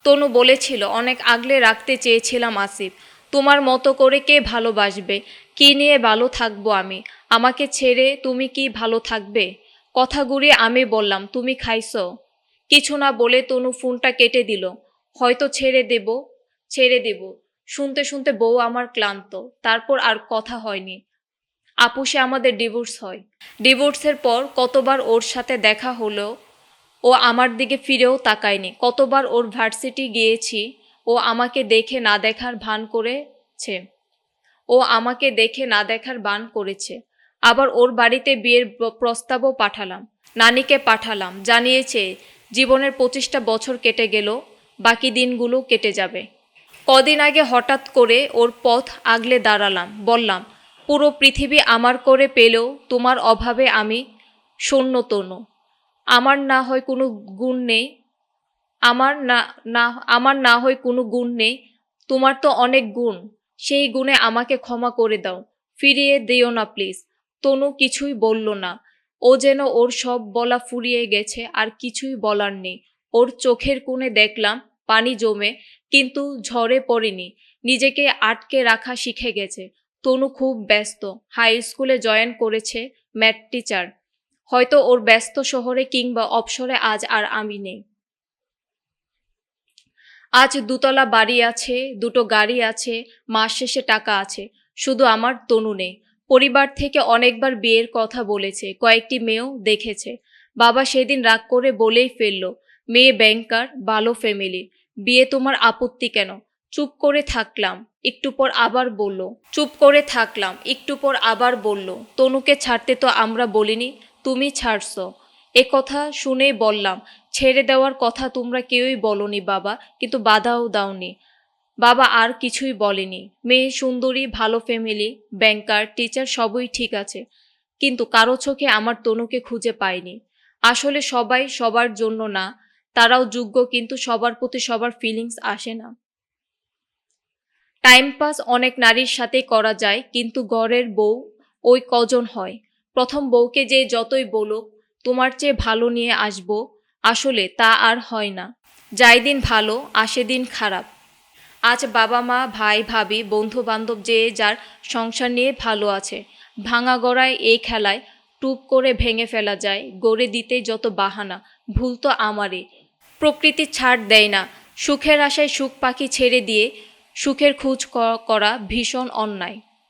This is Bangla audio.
তনু বলেছিল, অনেক আগলে রাখতে চেয়েছিলাম আসিফ। তোমার মতো করে কে ভালোবাসবে? কি নিয়ে ভালো থাকবো আমি? আমাকে ছেড়ে তুমি কি ভালো থাকবে? কথা ঘুরিয়ে আমি বললাম, তুমি খাইছো? কিছু না বলে তনু ফোনটা কেটে দিল। হয়তো ছেড়ে দেব। শুনতে শুনতে বউ আমার ক্লান্ত। তারপর আর কথা হয়নি। আপুসে আমাদের ডিভোর্স হয়। ডিভোর্সের পর কতবার ওর সাথে দেখা হলো, ও আমার দিকে ফিরেও তাকায়নি। কতবার ওর ভার্সিটি গিয়েছি, ও আমাকে দেখে না দেখার ভান করেছে। আবার ওর বাড়িতে বিয়ের প্রস্তাবও পাঠালাম। নানিকে পাঠালাম, জানিয়েছে জীবনের 25টা বছর কেটে গেল, বাকি দিনগুলো কেটে যাবে। কদিন আগে হঠাৎ করে ওর পথ আগলে দাঁড়ালাম, বললাম, পুরো পৃথিবী আমার করে পেলেও তোমার অভাবে আমি শূন্য তনু। আমার না হয় কোনো গুণ নেই আমার না না আমার না হয় কোনো গুণ নেই, তোমার তো অনেক গুণ। সেই গুণে আমাকে ক্ষমা করে দাও, ফিরিয়ে দিও না প্লিজ। তনু কিছুই বলল না। ও যেন ওর সব বলা ফুরিয়ে গেছে, আর কিছুই বলার নেই। ওর চোখের কোণে দেখলাম পানি জমে, কিন্তু ঝরে পড়েনি। নিজেকে আটকে রাখা শিখে গেছে। তনু খুব ব্যস্ত, হাই স্কুলে জয়েন করেছে, ম্যাথ টিচার। হয়তো ওর ব্যস্ত শহরে কিংবা অবসরে আজ আর আমি নেই। আজ 2তলা বাড়ি আছে, 2টো গাড়ি আছে, মাস শেষে টাকা আছে। শুধু আমার তনু নেই। পরিবার থেকে অনেকবার বিয়ের কথা বলেছে, কয়েকটি মেয়েও দেখেছে। বাবা সেদিন রাগ করে বলেই ফেলল, মেয়ে ব্যাংকার, ভালো ফ্যামিলি, বিয়ে তোমার আপত্তি কেন? চুপ করে থাকলাম, একটু পর আবার বলল, তনুকে ছাড়তে তো আমরা বলিনি, তুমি ছাড়ছো। এ কথা শুনেই বললাম, ছেড়ে দেওয়ার কথা তোমরা কেউই বলনি বাবা, কিন্তু বাধাও দাওনি। বাবা আর কিছুই বলেনি। মেয়ে সুন্দরী, ভালো ফ্যামিলি, ব্যাংকার, টিচার, সবই ঠিক আছে, কিন্তু কারো চোখে আমার তনুকে খুঁজে পাইনি। আসলে সবাই সবার জন্য না, তারাও যোগ্য, কিন্তু সবার প্রতি সবার ফিলিংস আসে না। টাইম পাস অনেক নারীর সাথে করা যায়, কিন্তু ঘরের বউ ওই কজন হয়? প্রথম বউকে যে যতই বলুক তোমার চেয়ে ভালো নিয়ে আসবো, আসলে তা আর হয় না। যায় দিন ভালো, আসে দিন খারাপ। আজ বাবা মা, ভাই ভাবি, বন্ধু বান্ধব যে যার সংসার নিয়ে ভালো আছে। ভাঙা গড়ায় এই খেলায় টুপ করে ভেঙে ফেলা যায়। গড়ে দিতে যত বাহানা, ভুল তো আমারই। প্রকৃতি ছাড় দেয় না। সুখের আশায় সুখ পাখি ছেড়ে দিয়ে সুখের খোঁজ করা ভীষণ অন্যায়।